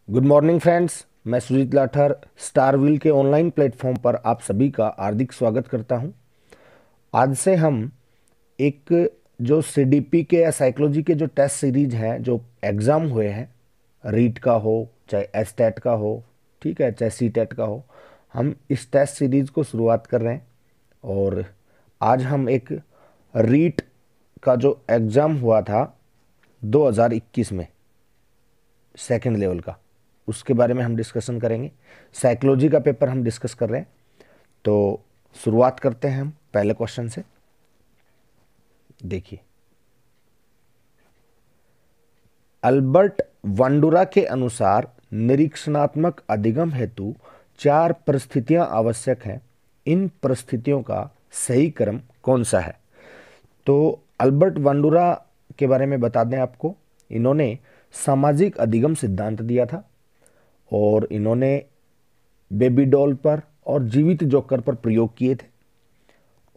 Good morning friends, मैं Sujit Lathar star wheel के online platform पर आप सभी का हार्दिक स्वागत करता हूं। आज से हम एक जो सीडीपी के या साइकोलॉजी के जो टेस्ट सीरीज हैं, जो एग्ज़ाम हुए हैं, रीट का हो चाहे एसटेट का हो, ठीक है, चाहे सीटेट का हो, हम इस टेस्ट सीरीज को शुरुआत कर रहे हैं। और आज हम एक रीट का जो एग्ज़ाम हुआ था 2021 में, सेकंड लेवल का, उसके बारे में हम डिस्कशन करेंगे। साइकोलॉजी का पेपर हम डिस्कस कर रहे हैं। तो शुरुआत करते हैं हम पहले क्वेश्चन से। देखिए, अल्बर्ट वांडुरा के अनुसार निरीक्षणात्मक अधिगम हेतु 4 परिस्थितियां आवश्यक हैं। इन परिस्थितियों का सही क्रम कौन सा है? तो अल्बर्ट वांडुरा के बारे में बता दें आपको, इन्होंने सामाजिक अधिगम सिद्धांत दिया था और इन्होंने बेबी डॉल पर और जीवित जोकर पर प्रयोग किए थे।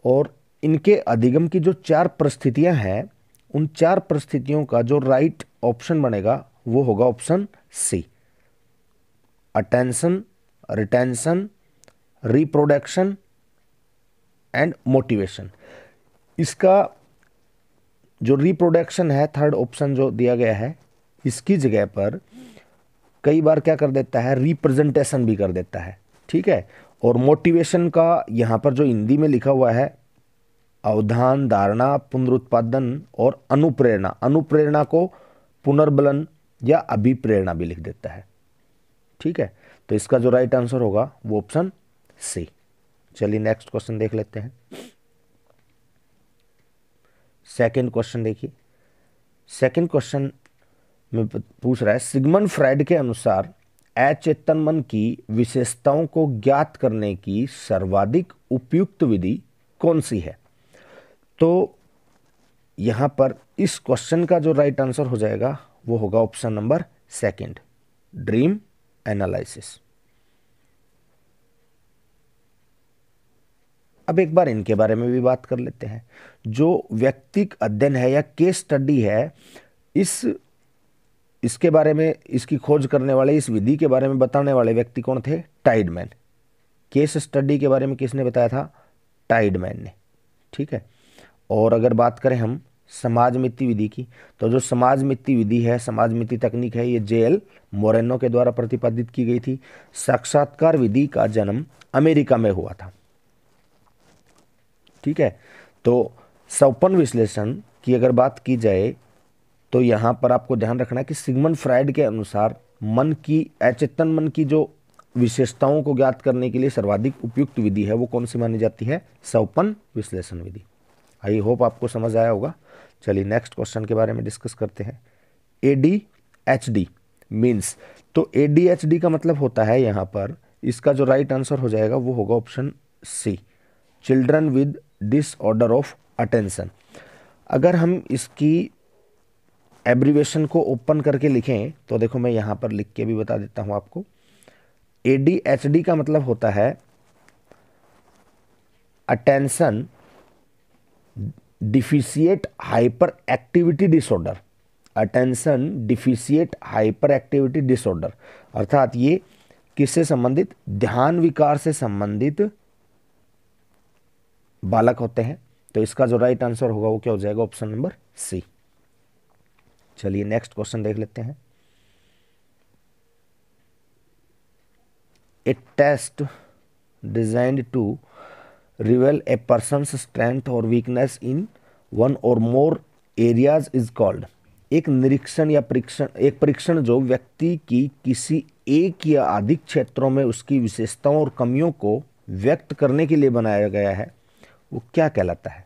और इनके अधिगम की जो 4 परिस्थितियां हैं, उन 4 परिस्थितियों का जो राइट ऑप्शन बनेगा वो होगा option C, attention, retention, reproduction and motivation. इसका जो रिप्रोडक्शन है, थर्ड ऑप्शन जो दिया गया है, इसकी जगह पर कई बार क्या कर देता है, रिप्रेजेंटेशन भी कर देता है, ठीक है। और मोटिवेशन का यहाँ पर जो हिंदी में लिखा हुआ है, अवधान, धारणा, पुनरुत्पादन और अनुप्रेरणा, अनुप्रेरणा को पुनर्बलन या अभिप्रेरणा भी लिख देता है, ठीक है। तो इसका जो राइट आंसर होगा वो ऑप्शन सी। चलिए नेक्स्ट क्वेश्चन देख लेते हैं। सेकंड क्वेश्चन देखिए, सेकंड क्वेश्चन में पूछ रहा है, सिगमंड फ्राइड के अनुसार अचेतन मन की विशेषताओं को ज्ञात करने की सर्वाधिक उपयुक्त विधि कौन सी है? तो यहां पर इस क्वेश्चन का जो राइट आंसर हो जाएगा वो होगा option number second, dream analysis. अब एक बार इनके बारे में भी बात कर लेते हैं। जो व्यक्तिक अध्ययन है या केस स्टडी है, इसके बारे में, इसकी खोज करने वाले, इस विधि के बारे में बताने वाले व्यक्ति कौन थे? टाइडमैन। केस स्टडी के बारे में किसने बताया था? टाइडमैन ने, ठीक है। और अगर बात करें हम समाज मिति विधि की, तो जो समाज मिति विधि है, समाज मिति तकनीक है, ये जेएल मोरेनो के द्वारा प्रतिपादित की गई थी। साक्षात्कार विधि का जन्म अमेरिका में हुआ था, ठीक है। तो स्वप्न विश्लेषण की अगर बात की जाए तो यहां पर आपको ध्यान रखना है कि सिगमंड फ्राइड के अनुसार मन की, अचेतन मन की जो विशेषताओं को ज्ञात करने के लिए सर्वाधिक उपयुक्त विधि है वो कौन सी मानी जाती है? स्वप्न विश्लेषण विधि। आई होप आपको समझ आया होगा। चलिए नेक्स्ट क्वेश्चन के बारे में डिस्कस करते हैं। ADHD मीन्स, तो ADHD का मतलब होता है यहाँ पर, इसका जो राइट आंसर हो जाएगा वो होगा option C, children with disorder of attention. अगर हम इसकी एब्रीवेशन को ओपन करके लिखें तो देखो, मैं यहाँ पर लिख के भी बता देता हूँ आपको। ADHD का मतलब होता है attention deficit hyper activity disorder. Attention deficit hyper activity disorder, अर्थात ये किससे संबंधित? ध्यान विकार से संबंधित बालक होते हैं। तो इसका जो राइट आंसर होगा वो क्या हो जाएगा? Option number C. चलिए नेक्स्ट क्वेश्चन देख लेते हैं। A test designed to reveal a person's strength और weakness in one or more areas is called. एक निरीक्षण या परीक्षण, एक परीक्षण जो व्यक्ति की किसी एक या अधिक क्षेत्रों में उसकी विशेषताओं और कमियों को व्यक्त करने के लिए बनाया गया है, वो क्या कहलाता है?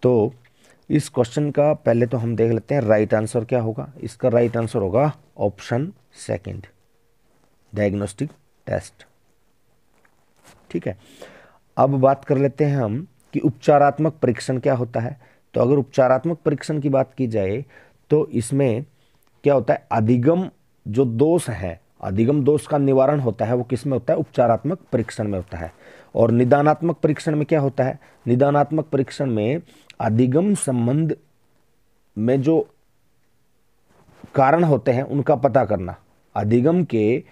तो इस क्वेश्चन का पहले तो हम देख लेते हैं राइट आंसर क्या होगा। इसका राइट आंसर होगा ऑप्शन सेकंड, डायग्नोस्टिक टेस्ट, ठीक है। अब बात कर लेते हैं हम कि उपचारात्मक परीक्षण क्या होता है। तो अगर उपचारात्मक परीक्षण की बात की जाए तो इसमें क्या होता है? अधिगम जो दोष है, अधिगम दोष का निवारण होता है, वो किस में होता है? उपचारात्मक परीक्षण में होता है। और निदानात्मक परीक्षण में क्या होता है? निदानात्मक परीक्षण में अधिगम संबंध में जो कारण होते हैं उनका पता करना, अधिगम के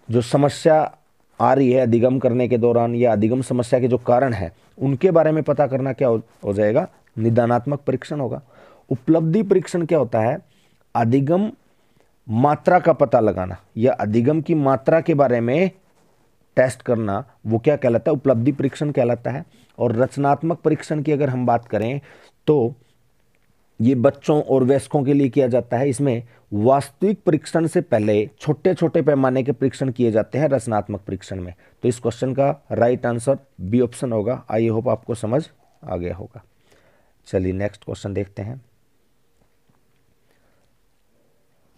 जो समस्या आ रही है अधिगम करने के दौरान या अधिगम समस्या के जो कारण है उनके बारे में पता करना क्या हो जाएगा, निदानात्मक परीक्षण होगा। उपलब्धि परीक्षण क्या होता है, अधिगम मात्रा का पता लगाना या अधिगम की मात्रा के बारे में टेस्ट करना, वो क्या कहलाता है, उपलब्धि परीक्षण कहलाता है। और रचनात्मक परीक्षण की अगर हम बात करें तो ये बच्चों और वयस्कों के लिए किया जाता है। इसमें वास्तविक परीक्षण से पहले छोटे छोटे पैमाने के परीक्षण किए जाते हैं रचनात्मक परीक्षण में। तो इस क्वेश्चन का राइट आंसर बी ऑप्शन होगा। आई होप आपको समझ आ गया होगा। चलिए नेक्स्ट क्वेश्चन देखते हैं।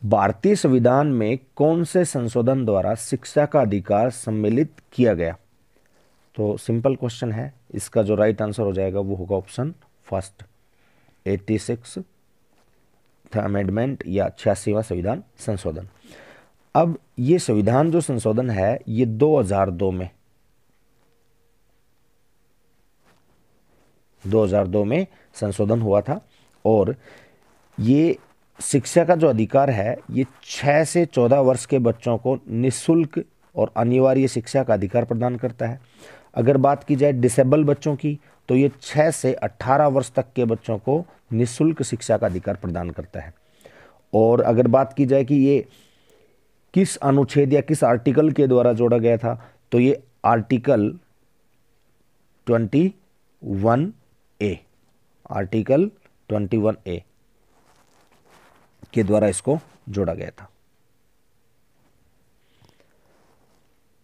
भारतीय संविधान में कौन से संशोधन द्वारा शिक्षा का अधिकार सम्मिलित किया गया? तो सिंपल क्वेश्चन है, इसका जो राइट आंसर हो जाएगा वो होगा ऑप्शन फर्स्ट, 86 अमेंडमेंट या 86वां संविधान संशोधन। अब ये संविधान जो संशोधन है ये 2002 में संशोधन हुआ था। और ये शिक्षा का जो अधिकार है ये 6 से 14 वर्ष के बच्चों को निःशुल्क और अनिवार्य शिक्षा का अधिकार प्रदान करता है। अगर बात की जाए डिसेबल बच्चों की तो ये 6 से 18 वर्ष तक के बच्चों को निःशुल्क शिक्षा का अधिकार प्रदान करता है। और अगर बात की जाए कि ये किस अनुच्छेद या किस आर्टिकल के द्वारा जोड़ा गया था, तो ये आर्टिकल 21A के द्वारा इसको जोड़ा गया था।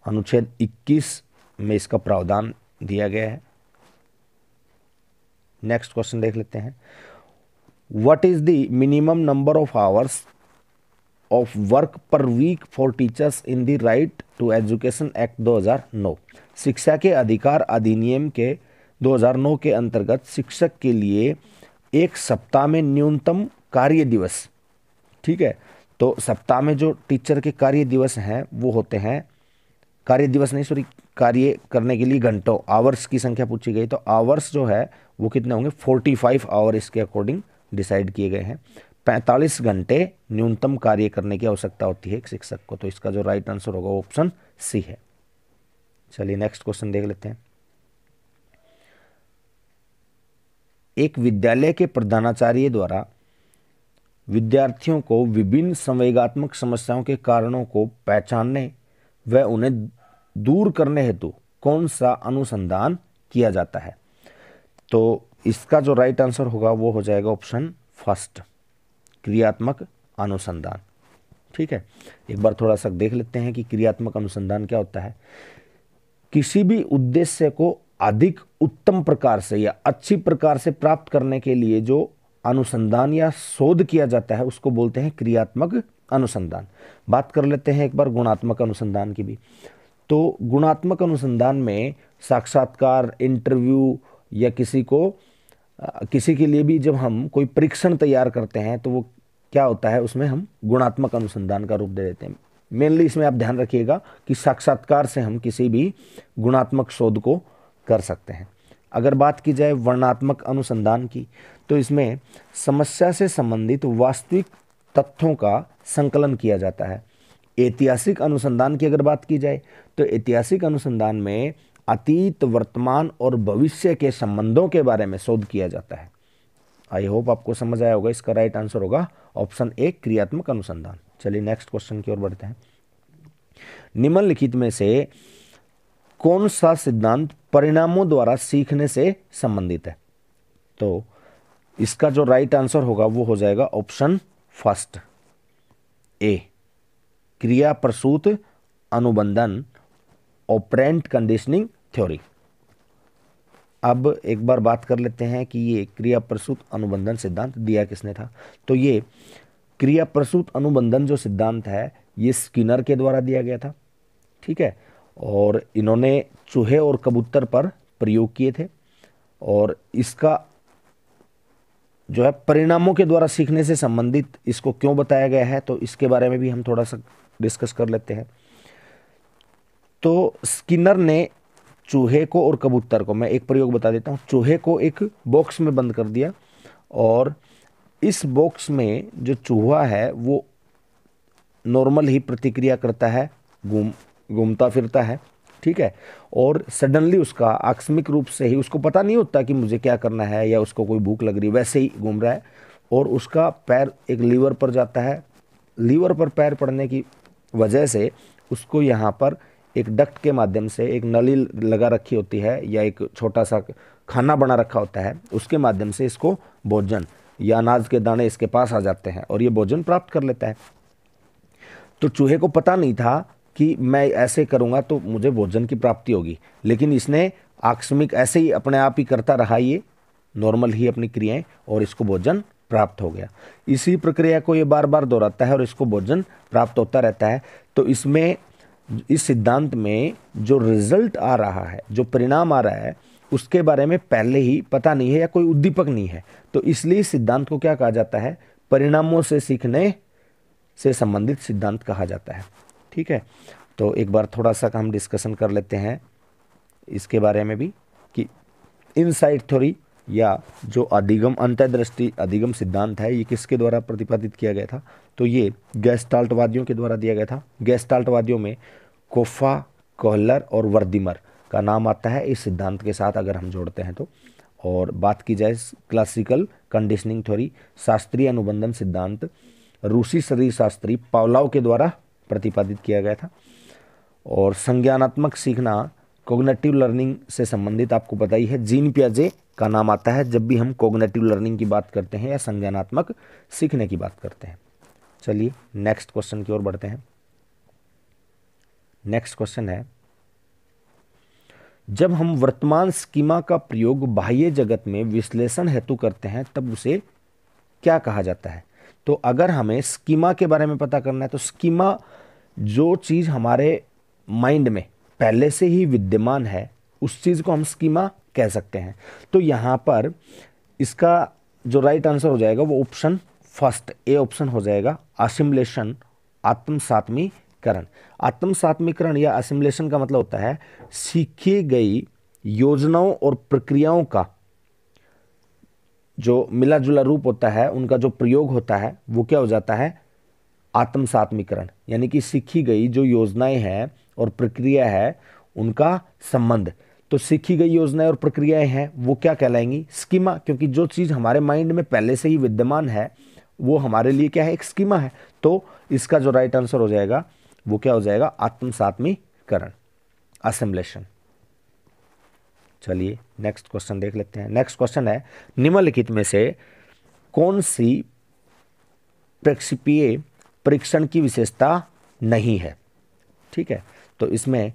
अनुच्छेद 21 में इसका प्रावधान दिया गया है। नेक्स्ट क्वेश्चन देख लेते हैं। What is the minimum number of hours of work per week for teachers in the right to education act 2009? शिक्षा के अधिकार अधिनियम के 2009 के अंतर्गत शिक्षक के लिए एक सप्ताह में न्यूनतम कार्य दिवस, ठीक है, तो सप्ताह में जो टीचर के कार्य दिवस हैं वो होते हैं, कार्य करने के लिए घंटों, आवर्स की संख्या पूछी गई, तो आवर्स जो है वो कितने होंगे, 45 आवर इसके अकॉर्डिंग डिसाइड किए गए हैं। 45 घंटे न्यूनतम कार्य करने की आवश्यकता होती है एक शिक्षक को। तो इसका जो राइट आंसर होगा वो ऑप्शन सी है। चलिए नेक्स्ट क्वेश्चन देख लेते हैं। एक विद्यालय के प्रधानाचार्य द्वारा विद्यार्थियों को विभिन्न संवेगात्मक समस्याओं के कारणों को पहचानने व उन्हें दूर करने हेतु कौन सा अनुसंधान किया जाता है? तो इसका जो राइट आंसर होगा वो हो जाएगा ऑप्शन फर्स्ट, क्रियात्मक अनुसंधान। ठीक है, एक बार थोड़ा सा देख लेते हैं कि क्रियात्मक अनुसंधान क्या होता है। किसी भी उद्देश्य को अधिक उत्तम प्रकार से या अच्छी प्रकार से प्राप्त करने के लिए जो अनुसंधान या शोध किया जाता है उसको बोलते हैं क्रियात्मक अनुसंधान। बात कर लेते हैं एक बार गुणात्मक अनुसंधान की भी। तो गुणात्मक अनुसंधान में साक्षात्कार, इंटरव्यू या किसी के लिए भी जब हम कोई परीक्षण तैयार करते हैं तो वो क्या होता है, उसमें हम गुणात्मक अनुसंधान का रूप दे देते हैं। मेनली इसमें आप ध्यान रखिएगा कि साक्षात्कार से हम किसी भी गुणात्मक शोध को कर सकते हैं। अगर बात की जाए वर्णनात्मक अनुसंधान की तो इसमें समस्या से संबंधित वास्तविक तथ्यों का संकलन किया जाता है। ऐतिहासिक अनुसंधान की अगर बात की जाए तो ऐतिहासिक अनुसंधान में अतीत, वर्तमान और भविष्य के संबंधों के बारे में शोध किया जाता है। आई होप आपको समझ आया होगा। इसका राइट आंसर होगा ऑप्शन ए, क्रियात्मक अनुसंधान। चलिए नेक्स्ट क्वेश्चन की ओर बढ़ते हैं। निम्नलिखित में से कौन सा सिद्धांत परिणामों द्वारा सीखने से संबंधित है? तो इसका जो राइट आंसर होगा वो हो जाएगा ऑप्शन फर्स्ट ए, क्रिया प्रसूत अनुबंधन, ऑपरेंट कंडीशनिंग थ्योरी। अब एक बार बात कर लेते हैं कि ये क्रिया प्रसूत अनुबंधन सिद्धांत दिया किसने था। तो ये क्रिया प्रसूत अनुबंधन जो सिद्धांत है ये स्किनर के द्वारा दिया गया था। ठीक है, और इन्होंने चूहे और कबूतर पर प्रयोग किए थे। और इसका जो है परिणामों के द्वारा सीखने से संबंधित इसको क्यों बताया गया है तो इसके बारे में भी हम थोड़ा सा डिस्कस कर लेते हैं। तो स्किनर ने चूहे को और कबूतर को, मैं एक प्रयोग बता देता हूँ, चूहे को एक बॉक्स में बंद कर दिया और इस बॉक्स में जो चूहा है वो नॉर्मल ही प्रतिक्रिया करता है, घूमता फिरता है, ठीक है, और सडनली उसका आकस्मिक रूप से ही, उसको पता नहीं होता कि मुझे क्या करना है या उसको कोई भूख लग रही है, वैसे ही घूम रहा है और उसका पैर एक लीवर पर जाता है। लीवर पर पैर पड़ने की वजह से उसको यहाँ पर एक डक्ट के माध्यम से एक नली लगा रखी होती है या एक छोटा सा खाना बना रखा होता है, उसके माध्यम से इसको भोजन या अनाज के दाने इसके पास आ जाते हैं और ये भोजन प्राप्त कर लेता है। तो चूहे को पता नहीं था कि मैं ऐसे करूंगा तो मुझे भोजन की प्राप्ति होगी, लेकिन इसने आकस्मिक ऐसे ही अपने आप ही करता रहा ये नॉर्मल ही अपनी क्रियाएं और इसको भोजन प्राप्त हो गया। इसी प्रक्रिया को ये बार बार दोहराता है और इसको भोजन प्राप्त होता रहता है। तो इसमें इस सिद्धांत में जो रिजल्ट आ रहा है, जो परिणाम आ रहा है, उसके बारे में पहले ही पता नहीं है या कोई उद्दीपक नहीं है। तो इसलिए इस सिद्धांत को क्या कहा जाता है? परिणामों से सीखने से संबंधित सिद्धांत कहा जाता है। ठीक है, तो एक बार थोड़ा सा हम डिस्कशन कर लेते हैं इसके बारे में भी कि इनसाइट थ्योरी या जो अधिगम अंतर्दृष्टि अधिगम सिद्धांत है, ये किसके द्वारा प्रतिपादित किया गया था? तो ये गेस्टाल्टवादियों के द्वारा दिया गया था। गेस्टाल्टवादियों में कोफा, कोहलर और वर्दीमर का नाम आता है इस सिद्धांत के साथ अगर हम जोड़ते हैं तो। और बात की जाए क्लासिकल कंडीशनिंग थ्योरी, शास्त्रीय अनुबंधन सिद्धांत रूसी शरीर शास्त्री पावलोव के द्वारा प्रतिपादित किया गया था। और संज्ञानात्मक सीखना कोग्निटिव लर्निंग से संबंधित आपको पता ही है, जीन पियाजे का नाम आता है जब भी हम कोग्निटिव लर्निंग की बात करते हैं या संज्ञानात्मक सीखने की बात करते हैं। चलिए नेक्स्ट क्वेश्चन की ओर बढ़ते हैं। नेक्स्ट क्वेश्चन है, जब हम वर्तमान स्कीमा का प्रयोग बाह्य जगत में विश्लेषण हेतु करते हैं तब उसे क्या कहा जाता है? तो अगर हमें स्कीमा के बारे में पता करना है तो स्कीमा जो चीज हमारे माइंड में पहले से ही विद्यमान है उस चीज को हम स्कीमा कह सकते हैं। तो यहां पर इसका जो राइट आंसर हो जाएगा वो ऑप्शन फर्स्ट ए ऑप्शन हो जाएगा, असिमुलेशन, आत्मसात्मीकरण। आत्मसात्मीकरण या असिमुलेशन का मतलब होता है सीखी गई योजनाओं और प्रक्रियाओं का जो मिला जुला रूप होता है, उनका जो प्रयोग होता है वो क्या हो जाता है? आत्मसात्मीकरण। यानी कि सीखी गई जो योजनाएं हैं और प्रक्रिया है उनका संबंध। तो सीखी गई योजनाएं और प्रक्रियाएं हैं वो क्या कहलाएंगी? स्कीमा, क्योंकि जो चीज हमारे माइंड में पहले से ही विद्यमान है वो हमारे लिए क्या है? एक स्कीमा है। तो इसका जो राइट आंसर हो जाएगा वो क्या हो जाएगा? आत्मसात्मीकरण, असिमुलेशन। चलिए नेक्स्ट क्वेश्चन देख लेते हैं। नेक्स्ट क्वेश्चन है, निम्नलिखित में से कौन सी प्रक्षेपीय परीक्षण की विशेषता नहीं है? ठीक है, तो इसमें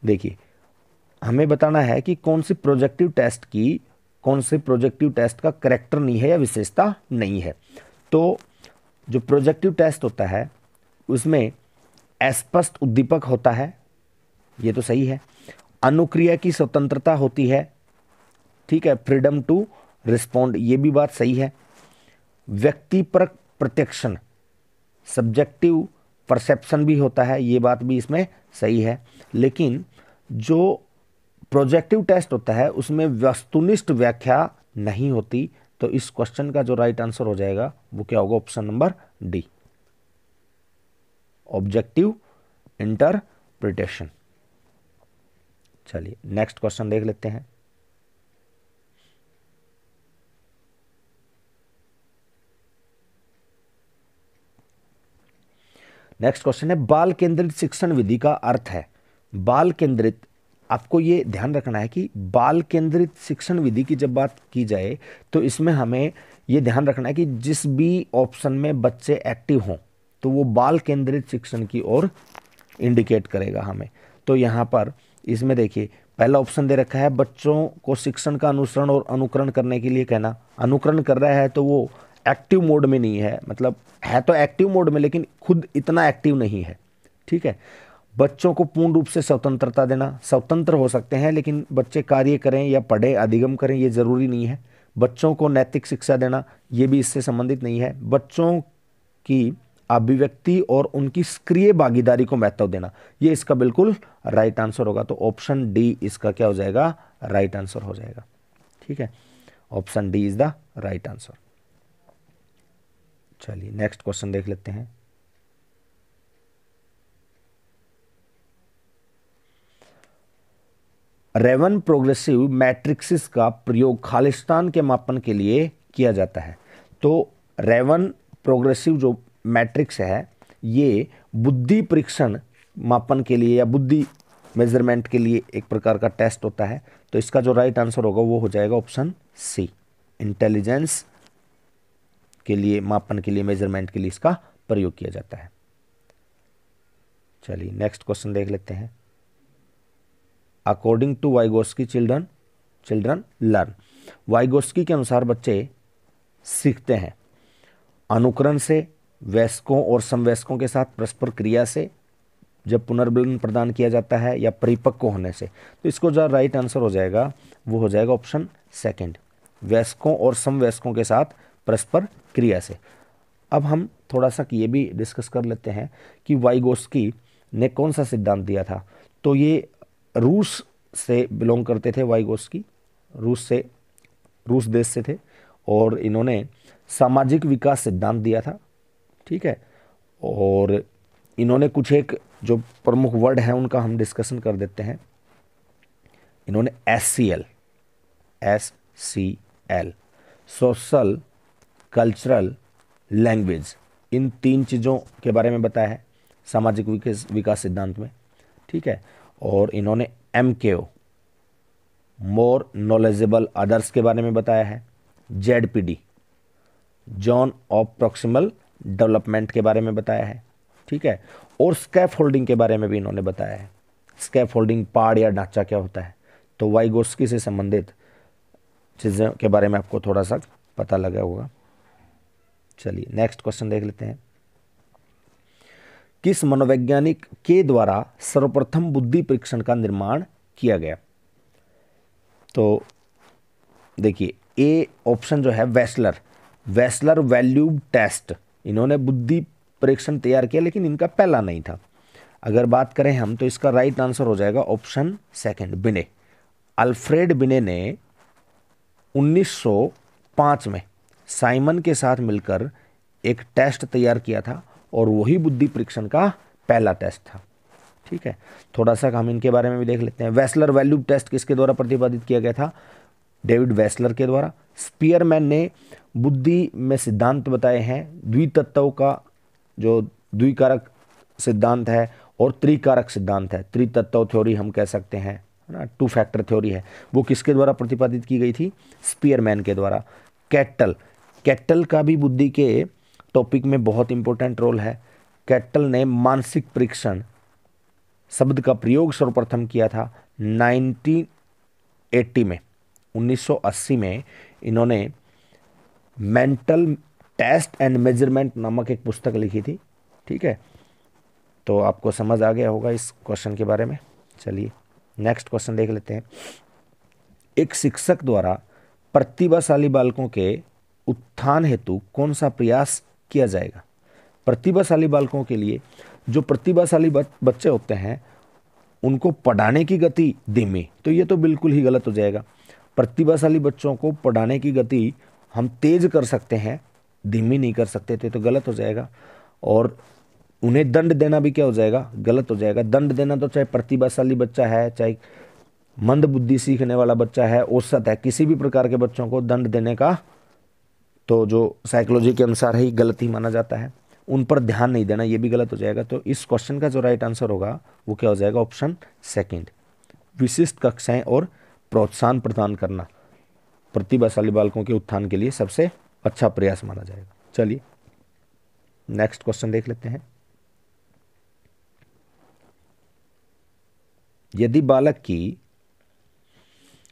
देखिए हमें बताना है कि कौन सी प्रोजेक्टिव टेस्ट का करैक्टर नहीं है या विशेषता नहीं है। तो जो प्रोजेक्टिव टेस्ट होता है उसमें अस्पष्ट उद्दीपक होता है, ये तो सही है। अनुक्रिया की स्वतंत्रता होती है, ठीक है, फ्रीडम टू रिस्पॉन्ड, ये भी बात सही है। व्यक्तिपरक प्रत्यक्षण, सब्जेक्टिव परसेप्शन भी होता है, ये बात भी इसमें सही है। लेकिन जो प्रोजेक्टिव टेस्ट होता है उसमें वस्तुनिष्ठ व्याख्या नहीं होती। तो इस क्वेश्चन का जो राइट आंसर हो जाएगा वो क्या होगा? Option number D, objective interpretation. चलिए नेक्स्ट क्वेश्चन देख लेते हैं। नेक्स्ट क्वेश्चन है, बाल केंद्रित शिक्षण विधि का अर्थ है। बाल केंद्रित, आपको ये ध्यान रखना है कि बाल केंद्रित शिक्षण विधि की जब बात की जाए तो इसमें हमें ये ध्यान रखना है कि जिस भी ऑप्शन में बच्चे एक्टिव हों तो वो बाल केंद्रित शिक्षण की ओर इंडिकेट करेगा हमें। तो यहाँ पर इसमें देखिए पहला ऑप्शन दे रखा है, बच्चों को शिक्षण का अनुसरण और अनुकरण करने के लिए कहना। अनुकरण कर रहा है तो वो एक्टिव मोड में नहीं है, मतलब है तो एक्टिव मोड में लेकिन खुद इतना एक्टिव नहीं है। ठीक है, बच्चों को पूर्ण रूप से स्वतंत्रता देना, स्वतंत्र हो सकते हैं लेकिन बच्चे कार्य करें या पढ़े अधिगम करें ये जरूरी नहीं है। बच्चों को नैतिक शिक्षा देना, ये भी इससे संबंधित नहीं है। बच्चों की अभिव्यक्ति और उनकी सक्रिय भागीदारी को महत्व देना, ये इसका बिल्कुल राइट आंसर होगा। तो ऑप्शन डी इसका क्या हो जाएगा? राइट आंसर हो जाएगा। ठीक है, option D is the right answer. चलिए नेक्स्ट क्वेश्चन देख लेते हैं। रेवन प्रोग्रेसिव मैट्रिक्सिस का प्रयोग खालिस्तान के मापन के लिए किया जाता है। तो रेवन प्रोग्रेसिव जो मैट्रिक्स है ये बुद्धि परीक्षण मापन के लिए या बुद्धि मेजरमेंट के लिए एक प्रकार का टेस्ट होता है। तो इसका जो राइट आंसर होगा वो हो जाएगा ऑप्शन सी, इंटेलिजेंस के लिए, मापन के लिए, मेजरमेंट के लिए इसका प्रयोग किया जाता है। चलिए नेक्स्ट क्वेश्चन देख लेते हैं। According to Vygotsky children learn. Vygotsky के अनुसार बच्चे सीखते हैं अनुकरण से, वयस्कों और समवयस्कों के साथ परस्पर क्रिया से, जब पुनर्बलन प्रदान किया जाता है, या परिपक्व होने से। तो इसको जो राइट आंसर हो जाएगा वो हो जाएगा ऑप्शन सेकंड, वयस्कों और समवयस्कों के साथ परस्पर क्रिया से। अब हम थोड़ा सा ये भी डिस्कस कर लेते हैं कि वाइगोस्की ने कौन सा सिद्धांत दिया था। तो ये रूस से बिलोंग करते थे, वाइगोस्की रूस देश से थे, और इन्होंने सामाजिक विकास सिद्धांत दिया था। ठीक है, और इन्होंने कुछ एक जो प्रमुख वर्ड है उनका हम डिस्कशन कर देते हैं। इन्होंने SCL सोशल, कल्चरल, लैंग्वेज, इन 3 चीज़ों के बारे में बताया है सामाजिक विकास सिद्धांत में। ठीक है, और इन्होंने MKO मोर नॉलेजेबल अदर्स के बारे में बताया है, ZPD zone of proximal development के बारे में बताया है। ठीक है, और स्कैफ होल्डिंग के बारे में भी इन्होंने बताया है, स्कैफ होल्डिंग पाड़ या ढांचा क्या होता है। तो वाइगोस्की से संबंधित चीज़ों के बारे में आपको थोड़ा सा पता लगा होगा। चलिए नेक्स्ट क्वेश्चन देख लेते हैं। किस मनोवैज्ञानिक के द्वारा सर्वप्रथम बुद्धि परीक्षण का निर्माण किया गया? तो देखिए ए ऑप्शन जो है वेस्लर वैल्यू टेस्ट, इन्होंने बुद्धि परीक्षण तैयार किया, लेकिन इनका पहला नहीं था। अगर बात करें हम तो इसका राइट आंसर हो जाएगा ऑप्शन सेकंड, बिने। अल्फ्रेड बिने ने 1905 में साइमन के साथ मिलकर एक टेस्ट तैयार किया था, और वही बुद्धि परीक्षण का पहला टेस्ट था। ठीक है, थोड़ा सा हम इनके बारे में भी देख लेते हैं। वेस्लर वैल्यू टेस्ट किसके द्वारा प्रतिपादित किया गया था? डेविड वेस्लर के द्वारा। स्पीयरमैन ने बुद्धि में सिद्धांत बताए हैं, द्वितत्व का जो द्विकारक सिद्धांत है और त्रिकारक सिद्धांत है, त्रितत्व थ्योरी हम कह सकते हैं, है ना, 2 फैक्टर थ्योरी है, वो किसके द्वारा प्रतिपादित की गई थी? स्पीयरमैन के द्वारा। कैटल का भी बुद्धि के टॉपिक में बहुत इंपॉर्टेंट रोल है। कैटल ने मानसिक परीक्षण शब्द का प्रयोग सर्वप्रथम किया था 1980 में। 1980 में इन्होंने मेंटल टेस्ट एंड मेजरमेंट नामक एक पुस्तक लिखी थी। ठीक है, तो आपको समझ आ गया होगा इस क्वेश्चन के बारे में। चलिए नेक्स्ट क्वेश्चन देख लेते हैं। एक शिक्षक द्वारा प्रतिभाशाली बालकों के उत्थान हेतु कौन सा प्रयास किया जाएगा? प्रतिभाशाली बालकों के लिए, जो प्रतिभाशाली बच्चे होते हैं उनको पढ़ाने की गति धीमी, तो ये तो बिल्कुल ही गलत हो जाएगा। प्रतिभाशाली बच्चों को पढ़ाने की गति हम तेज कर सकते हैं, धीमी नहीं कर सकते, तो गलत हो जाएगा। और उन्हें दंड देना भी क्या हो जाएगा? गलत हो जाएगा। दंड देना तो चाहे प्रतिभाशाली बच्चा है, चाहे मंद बुद्धि सीखने वाला बच्चा है, औसत है, किसी भी प्रकार के बच्चों को दंड देने का तो जो साइकोलॉजी के अनुसार ही गलत ही माना जाता है। उन पर ध्यान नहीं देना, ये भी गलत हो जाएगा। तो इस क्वेश्चन का जो राइट आंसर होगा वो क्या हो जाएगा? ऑप्शन सेकंड, विशिष्ट कक्षाएं और प्रोत्साहन प्रदान करना प्रतिभाशाली बालकों के उत्थान के लिए सबसे अच्छा प्रयास माना जाएगा। चलिए नेक्स्ट क्वेश्चन देख लेते हैं। यदि बालक की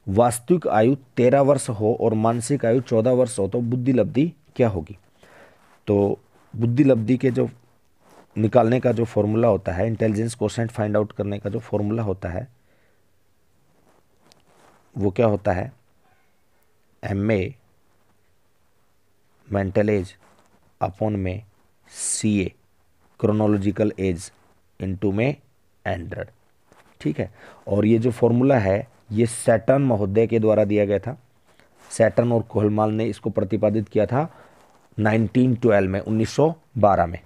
वास्तविक आयु 13 वर्ष हो और मानसिक आयु 14 वर्ष हो तो बुद्धि लब्धि क्या होगी? तो बुद्धि लब्धि के जो निकालने का जो फॉर्मूला होता है, इंटेलिजेंस कोशेंट फाइंड आउट करने का जो फॉर्मूला होता है वो क्या होता है? MA मेंटल एज अपॉन में CA क्रोनोलॉजिकल एज इनटू में 100। ठीक है, और ये जो फॉर्मूला है ये सैटर्न महोदय के द्वारा दिया गया था। सैटर्न और कोहलमाल ने इसको प्रतिपादित किया था 1912 में, 1912 में।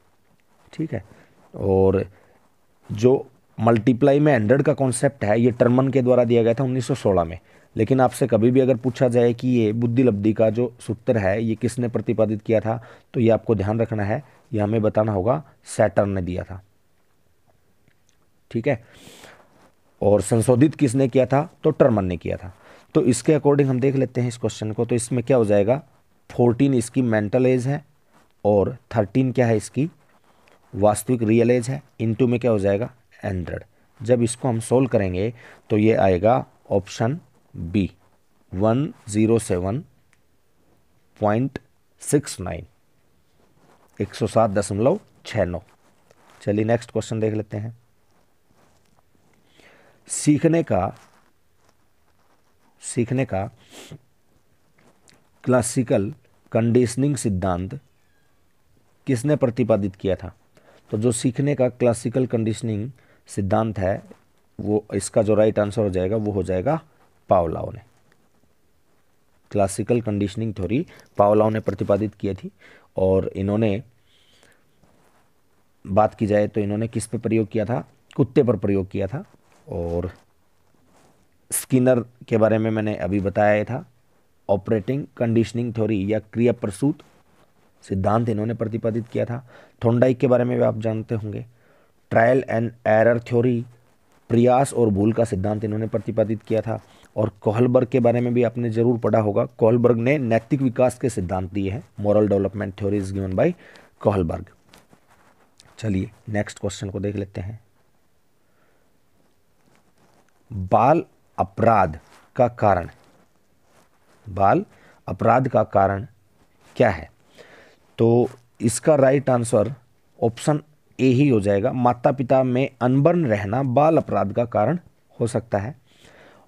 ठीक है, और जो मल्टीप्लाई में 100 का कॉन्सेप्ट है, ये टर्मन के द्वारा दिया गया था 1916 में। लेकिन आपसे कभी भी अगर पूछा जाए कि ये बुद्धिलब्धि का जो सूत्र है ये किसने प्रतिपादित किया था, तो ये आपको ध्यान रखना है, ये हमें बताना होगा सैटर्न ने दिया था। ठीक है, और संशोधित किसने किया था, तो टर्मन ने किया था। तो इसके अकॉर्डिंग हम देख लेते हैं इस क्वेश्चन को। तो इसमें क्या हो जाएगा, 14 इसकी मेंटल एज है और 13 क्या है इसकी वास्तविक रियल एज है, इनटू में क्या हो जाएगा 100। जब इसको हम सोल्व करेंगे तो ये आएगा ऑप्शन बी 107.69, 107.69। चलिए नेक्स्ट क्वेश्चन देख लेते हैं। सीखने का क्लासिकल कंडीशनिंग सिद्धांत किसने प्रतिपादित किया था। तो जो सीखने का क्लासिकल कंडीशनिंग सिद्धांत है वो, इसका जो राइट आंसर हो जाएगा वो हो जाएगा पावलोव ने। क्लासिकल कंडीशनिंग थ्योरी पावलोव ने प्रतिपादित की थी। और इन्होंने बात की जाए तो इन्होंने किस पे प्रयोग किया था, कुत्ते पर प्रयोग किया था। और स्किनर के बारे में मैंने अभी बताया था। ऑपरेटिंग कंडीशनिंग थ्योरी या क्रिया प्रसूत सिद्धांत इन्होंने प्रतिपादित किया था। थॉर्नडाइक के बारे में भी आप जानते होंगे। ट्रायल एंड एरर थ्योरी, प्रयास और भूल का सिद्धांत इन्होंने प्रतिपादित किया था। और कोहलबर्ग के बारे में भी आपने जरूर पढ़ा होगा। कोहलबर्ग ने नैतिक विकास के सिद्धांत दिए हैं। Moral development theory is given by Kohlberg. चलिए नेक्स्ट क्वेश्चन को देख लेते हैं। बाल अपराध का कारण, बाल अपराध का कारण क्या है। तो इसका राइट आंसर ऑप्शन ए ही हो जाएगा। माता पिता में अनबन रहना बाल अपराध का कारण हो सकता है।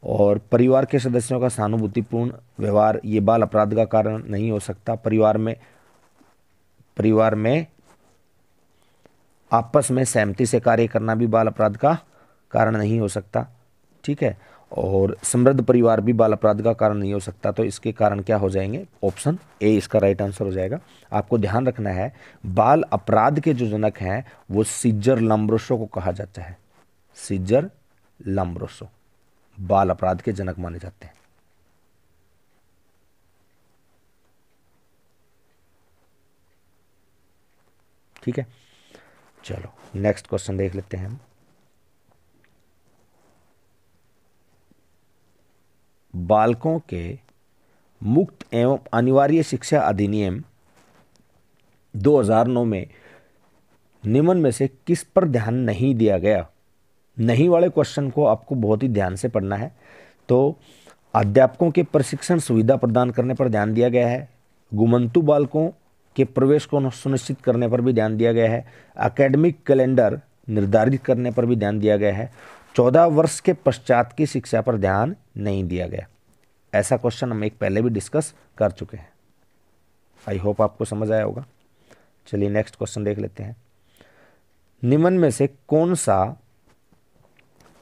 और परिवार के सदस्यों का सहानुभूतिपूर्ण व्यवहार ये बाल अपराध का कारण नहीं हो सकता। परिवार में आपस में सहमति से कार्य करना भी बाल अपराध का कारण नहीं हो सकता। ठीक है, और समृद्ध परिवार भी बाल अपराध का कारण नहीं हो सकता। तो इसके कारण क्या हो जाएंगे, ऑप्शन ए इसका राइट आंसर हो जाएगा। आपको ध्यान रखना है बाल अपराध के जो जनक हैं वो सीजर लम्ब्रोसो को कहा जाता है। सीजर लम्ब्रोसो बाल अपराध के जनक माने जाते हैं। ठीक है, चलो नेक्स्ट क्वेश्चन देख लेते हैं हम। बालकों के मुक्त एवं अनिवार्य शिक्षा अधिनियम 2009 में निम्न में से किस पर ध्यान नहीं दिया गया। नहीं वाले क्वेश्चन को आपको बहुत ही ध्यान से पढ़ना है। तो अध्यापकों के प्रशिक्षण सुविधा प्रदान करने पर ध्यान दिया गया है। गुमंतु बालकों के प्रवेश को सुनिश्चित करने पर भी ध्यान दिया गया है। एकेडमिक कैलेंडर निर्धारित करने पर भी ध्यान दिया गया है। 14 वर्ष के पश्चात की शिक्षा पर ध्यान नहीं दिया गया। ऐसा क्वेश्चन हम एक पहले भी डिस्कस कर चुके हैं। आई होप आपको समझ आया होगा। चलिए नेक्स्ट क्वेश्चन देख लेते हैं। निम्न में से कौन सा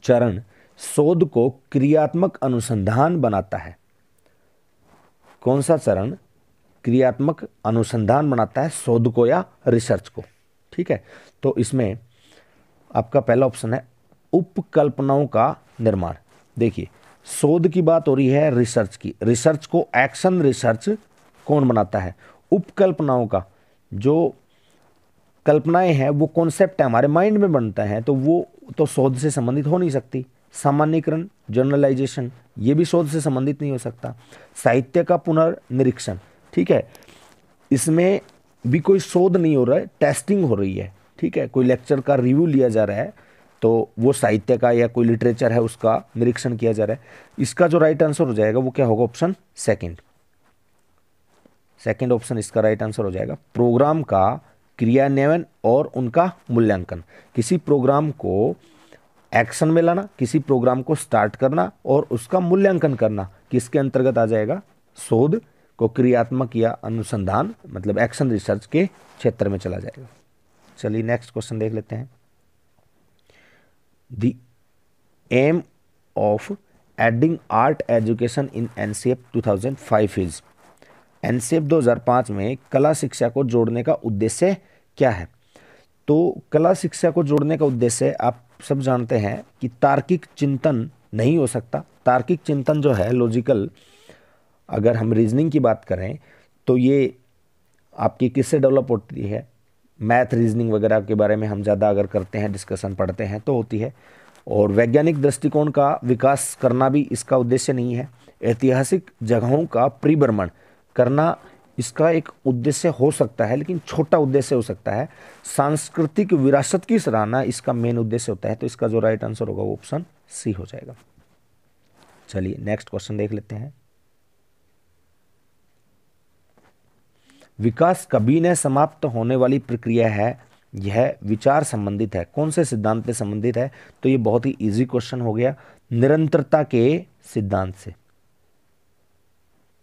चरण शोध को क्रियात्मक अनुसंधान बनाता है। कौन सा चरण क्रियात्मक अनुसंधान बनाता है, शोध को या रिसर्च को। ठीक है, तो इसमें आपका पहला ऑप्शन है उपकल्पनाओं का निर्माण। देखिए शोध की बात हो रही है रिसर्च की, रिसर्च को एक्शन रिसर्च कौन बनाता है, उपकल्पनाओं का। जो कल्पनाएं हैं वो कॉन्सेप्ट है हमारे माइंड में बनता है, तो वो तो शोध से संबंधित हो नहीं सकती। सामान्यीकरण जर्नलाइजेशन ये भी शोध से संबंधित नहीं हो सकता। साहित्य का पुनर्निरीक्षण, ठीक है, इसमें भी कोई शोध नहीं हो रहा है, टेस्टिंग हो रही है। ठीक है, कोई लेक्चर का रिव्यू लिया जा रहा है तो वो साहित्य का या कोई लिटरेचर है उसका निरीक्षण किया जा रहा है। इसका जो राइट आंसर हो जाएगा वो क्या होगा, ऑप्शन सेकंड ऑप्शन इसका राइट आंसर हो जाएगा। प्रोग्राम का क्रियान्वयन और उनका मूल्यांकन, किसी प्रोग्राम को एक्शन में लाना, किसी प्रोग्राम को स्टार्ट करना और उसका मूल्यांकन करना किसके अंतर्गत आ जाएगा, शोध को क्रियात्मक या अनुसंधान मतलब एक्शन रिसर्च के क्षेत्र में चला जाएगा। चलिए नेक्स्ट क्वेश्चन देख लेते हैं। The aim of adding art education in NCF 2005 is, NCF 2005 में कला शिक्षा को जोड़ने का उद्देश्य क्या है। तो कला शिक्षा को जोड़ने का उद्देश्य आप सब जानते हैं कि तार्किक चिंतन नहीं हो सकता। तार्किक चिंतन जो है, लॉजिकल, अगर हम रीजनिंग की बात करें तो ये आपकी किससे डेवलप होती है? मैथ रीजनिंग वगैरह के बारे में हम ज़्यादा अगर करते हैं, डिस्कशन पढ़ते हैं तो होती है। और वैज्ञानिक दृष्टिकोण का विकास करना भी इसका उद्देश्य नहीं है। ऐतिहासिक जगहों का परिभ्रमण करना इसका एक उद्देश्य हो सकता है, लेकिन छोटा उद्देश्य हो सकता है। सांस्कृतिक विरासत की सराहना इसका मेन उद्देश्य होता है। तो इसका जो राइट आंसर होगा वो ऑप्शन सी हो जाएगा। चलिए नेक्स्ट क्वेश्चन देख लेते हैं। विकास कभी न समाप्त होने वाली प्रक्रिया है, यह विचार संबंधित है। कौन से सिद्धांत से संबंधित है? तो ये बहुत ही इजी क्वेश्चन हो गया, निरंतरता के सिद्धांत से,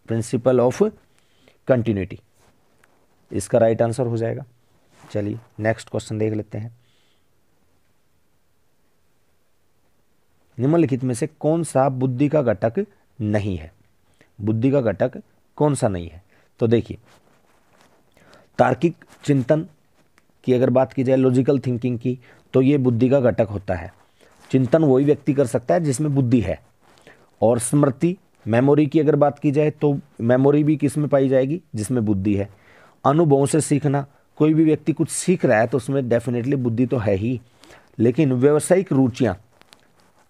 प्रिंसिपल ऑफ कंटिन्यूटी, इसका राइट आंसर हो जाएगा। चलिए नेक्स्ट क्वेश्चन देख लेते हैं। निम्नलिखित में से कौन सा बुद्धि का घटक नहीं है? बुद्धि का घटक कौन सा नहीं है? तो देखिए, तार्किक चिंतन की अगर बात की जाए, लॉजिकल थिंकिंग की, तो ये बुद्धि का घटक होता है। चिंतन वही व्यक्ति कर सकता है जिसमें बुद्धि है। और स्मृति, मेमोरी की अगर बात की जाए तो मेमोरी भी किस में पाई जाएगी? जिसमें बुद्धि है। अनुभवों से सीखना, कोई भी व्यक्ति कुछ सीख रहा है तो उसमें डेफिनेटली बुद्धि तो है ही। लेकिन व्यावसायिक रुचियाँ,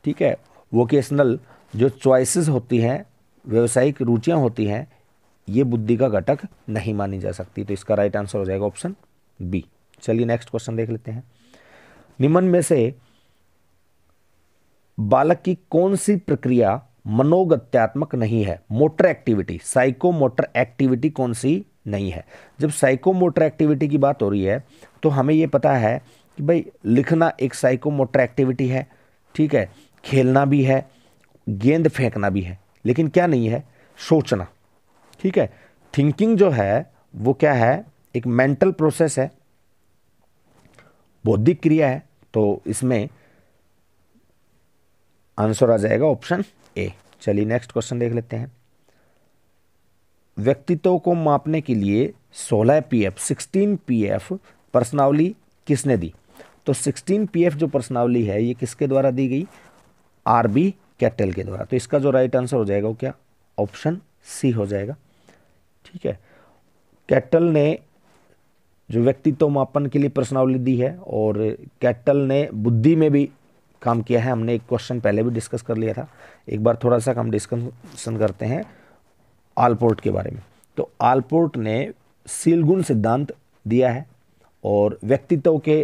ठीक है, वोकेशनल जो चॉइसेस होती हैं, व्यावसायिक रुचियाँ होती हैं, ये बुद्धि का घटक नहीं मानी जा सकती। तो इसका राइट आंसर हो जाएगा ऑप्शन बी। चलिए नेक्स्ट क्वेश्चन देख लेते हैं। निम्न में से बालक की कौन सी प्रक्रिया मनोगत्यात्मक नहीं है? Motor activity, psycho motor activity कौन सी नहीं है? जब साइको मोटर एक्टिविटी की बात हो रही है तो हमें ये पता है कि भाई लिखना एक साइको मोटर एक्टिविटी है, ठीक है, खेलना भी है, गेंद फेंकना भी है, लेकिन क्या नहीं है? सोचना, ठीक है। थिंकिंग जो है वो क्या है? एक मेंटल प्रोसेस है, बौद्धिक क्रिया है। तो इसमें आंसर आ जाएगा ऑप्शन ए। चलिए नेक्स्ट क्वेश्चन देख लेते हैं। व्यक्तित्व को मापने के लिए 16 पीएफ 16 पीएफ प्रश्नावली किसने दी? तो 16 पीएफ जो प्रश्नावली है ये किसके द्वारा दी गई? आरबी कैटल के द्वारा। तो इसका जो राइट आंसर हो जाएगा वो क्या? ऑप्शन सी हो जाएगा, ठीक है। कैटल ने जो व्यक्तित्व मापन के लिए प्रश्नावली दी है, और कैटल ने बुद्धि में भी काम किया है। हमने एक क्वेश्चन पहले भी डिस्कस कर लिया था, एक बार थोड़ा सा हम डिस्कशन करते हैं आलपोर्ट के बारे में। तो आलपोर्ट ने सीलगुण सिद्धांत दिया है, और व्यक्तित्व के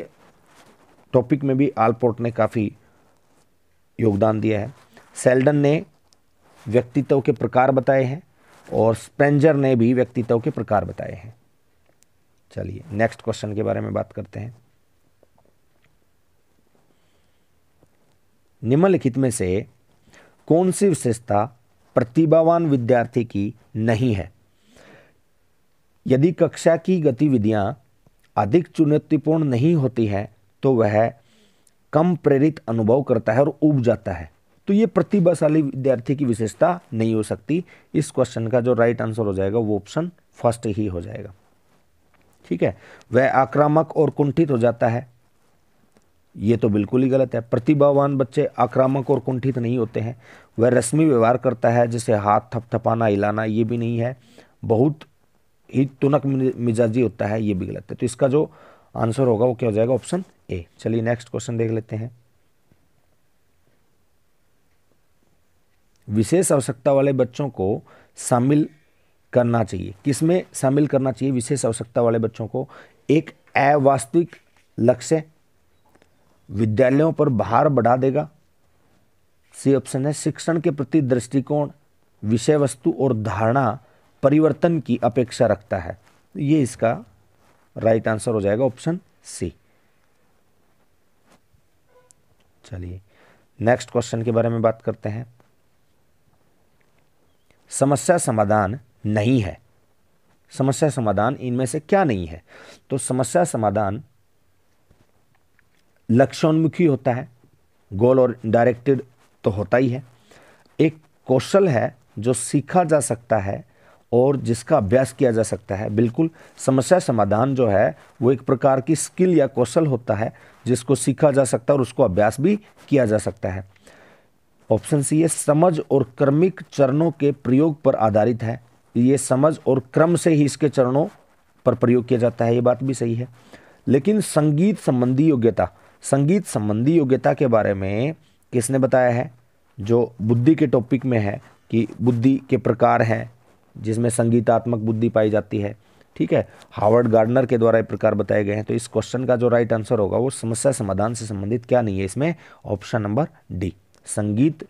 टॉपिक में भी आलपोर्ट ने काफ़ी योगदान दिया है। सेल्डन ने व्यक्तित्व के प्रकार बताए हैं, और स्पेंजर ने भी व्यक्तित्व के प्रकार बताए हैं। चलिए नेक्स्ट क्वेश्चन के बारे में बात करते हैं। निम्नलिखित में से कौन सी विशेषता प्रतिभावान विद्यार्थी की नहीं है? यदि कक्षा की गतिविधियां अधिक चुनौतीपूर्ण नहीं होती हैं तो वह कम प्रेरित अनुभव करता है और ऊब जाता है। तो ये प्रतिभाशाली विद्यार्थी की विशेषता नहीं हो सकती। इस क्वेश्चन का जो राइट आंसर हो जाएगा वो ऑप्शन फर्स्ट ही हो जाएगा, ठीक है। वह आक्रामक और कुंठित हो जाता है, ये तो बिल्कुल ही गलत है। प्रतिभावान बच्चे आक्रामक और कुंठित नहीं होते हैं। वह रस्मी व्यवहार करता है, जैसे हाथ थपथपाना, हिलाना, ये भी नहीं है। बहुत ही तुनक मिजाजी होता है, ये भी गलत है। तो इसका जो आंसर होगा वो क्या हो जाएगा? Option A. चलिए नेक्स्ट क्वेश्चन देख लेते हैं। विशेष आवश्यकता वाले बच्चों को शामिल करना चाहिए, किसमें शामिल करना चाहिए विशेष आवश्यकता वाले बच्चों को? एक अवास्तविक लक्ष्य विद्यालयों पर भार बढ़ा देगा। सी ऑप्शन है। शिक्षण के प्रति दृष्टिकोण, विषय वस्तु और धारणा परिवर्तन की अपेक्षा रखता है। ये इसका राइट आंसर हो जाएगा ऑप्शन सी। चलिए नेक्स्ट क्वेश्चन के बारे में बात करते हैं। समस्या समाधान नहीं है। समस्या समाधान इनमें से क्या नहीं है? तो समस्या समाधान लक्ष्योन्मुखी होता है, गोल और डायरेक्टेड तो होता ही है। एक कौशल है जो सीखा जा सकता है और जिसका अभ्यास किया जा सकता है। बिल्कुल, समस्या समाधान जो है वो एक प्रकार की स्किल या कौशल होता है जिसको सीखा जा सकता है और उसको अभ्यास भी किया जा सकता है। ऑप्शन सी है समझ और क्रमिक चरणों के प्रयोग पर आधारित है। ये समझ और क्रम से ही इसके चरणों पर प्रयोग किया जाता है, ये बात भी सही है। लेकिन संगीत संबंधी योग्यता के बारे में किसने बताया है? जो बुद्धि के टॉपिक में है कि बुद्धि के प्रकार हैं जिसमें संगीतात्मक बुद्धि पाई जाती है, ठीक है, हावर्ड गार्डनर के द्वारा ये प्रकार बताए गए हैं। तो इस क्वेश्चन का जो राइट आंसर होगा वो समस्या समाधान से संबंधित क्या नहीं है, इसमें ऑप्शन नंबर डी, संगीत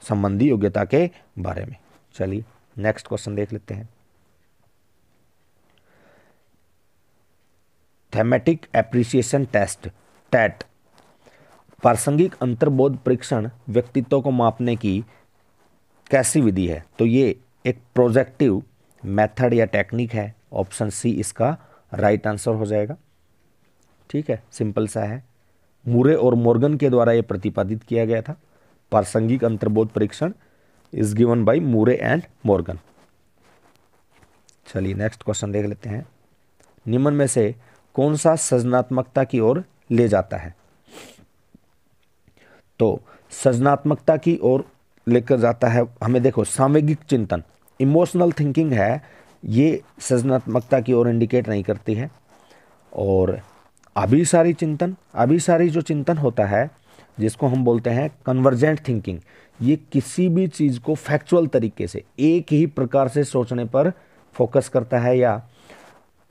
संबंधी योग्यता के बारे में। चलिए नेक्स्ट क्वेश्चन देख लेते हैं। थेमेटिक एप्रिसिएशन टेस्ट, टैट, प्रासंगिक अंतर्बोध परीक्षण व्यक्तित्व को मापने की कैसी विधि है? तो ये एक प्रोजेक्टिव मेथड या टेक्निक है। ऑप्शन सी इसका राइट आंसर हो जाएगा। ठीक है, सिंपल सा है। मूरे और मॉर्गन के द्वारा यह प्रतिपादित किया गया था। प्रासंगिक अंतर्बोध परीक्षण is given by Moore and Morgan. चलिए नेक्स्ट क्वेश्चन देख लेते हैं। निम्न में से कौन सा सृजनात्मकता की ओर ले जाता है? तो सृजनात्मकता की ओर लेकर जाता है हमें, देखो सामूहिक चिंतन, इमोशनल थिंकिंग है, ये सृजनात्मकता की ओर इंडिकेट नहीं करती है। और अभिसारी जो चिंतन होता है जिसको हम बोलते हैं कन्वर्जेंट थिंकिंग, ये किसी भी चीज़ को फैक्चुअल तरीके से एक ही प्रकार से सोचने पर फोकस करता है या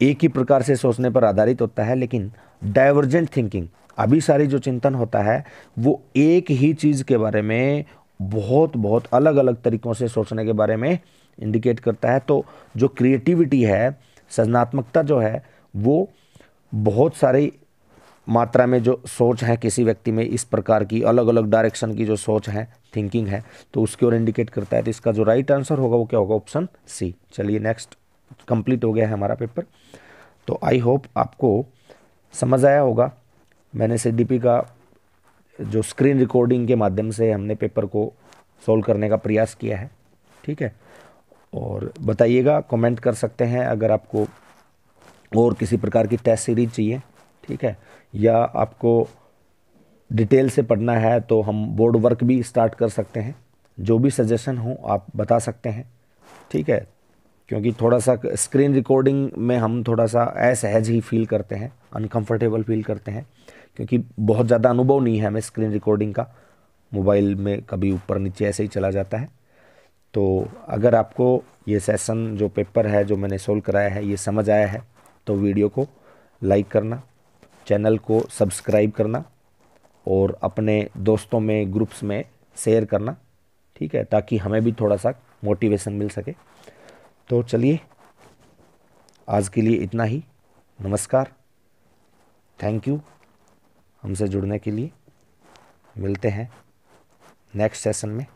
एक ही प्रकार से सोचने पर आधारित होता है। लेकिन डाइवर्जेंट थिंकिंग, अभिसारी जो चिंतन होता है वो एक ही चीज़ के बारे में बहुत अलग अलग तरीकों से सोचने के बारे में इंडिकेट करता है। तो जो क्रिएटिविटी है, सृजनात्मकता जो है, वो बहुत सारी मात्रा में जो सोच है किसी व्यक्ति में, इस प्रकार की अलग अलग डायरेक्शन की जो सोच है, थिंकिंग है, तो उसकी ओर इंडिकेट करता है। तो इसका जो राइट आंसर होगा वो क्या होगा? Option C. चलिए नेक्स्ट, कंप्लीट हो गया है हमारा पेपर। तो आई होप आपको समझ आया होगा। मैंने सीडीपी का जो स्क्रीन रिकॉर्डिंग के माध्यम से हमने पेपर को सॉल्व करने का प्रयास किया है, ठीक है। और बताइएगा, कमेंट कर सकते हैं अगर आपको और किसी प्रकार की टेस्ट सीरीज चाहिए, ठीक है, या आपको डिटेल से पढ़ना है तो हम बोर्ड वर्क भी स्टार्ट कर सकते हैं। जो भी सजेशन हो आप बता सकते हैं, ठीक है, क्योंकि थोड़ा सा स्क्रीन रिकॉर्डिंग में हम थोड़ा सा असहज ही फील करते हैं, अनकंफर्टेबल फील करते हैं, क्योंकि बहुत ज़्यादा अनुभव नहीं है हमें स्क्रीन रिकॉर्डिंग का। मोबाइल में कभी ऊपर नीचे ऐसे ही चला जाता है। तो अगर आपको ये सेशन जो पेपर है जो मैंने सोल्व कराया है ये समझ आया है तो वीडियो को लाइक करना, चैनल को सब्सक्राइब करना और अपने दोस्तों में, ग्रुप्स में शेयर करना, ठीक है, ताकि हमें भी थोड़ा सा मोटिवेशन मिल सके। तो चलिए आज के लिए इतना ही। नमस्कार, थैंक यू हमसे जुड़ने के लिए। मिलते हैं नेक्स्ट सेशन में।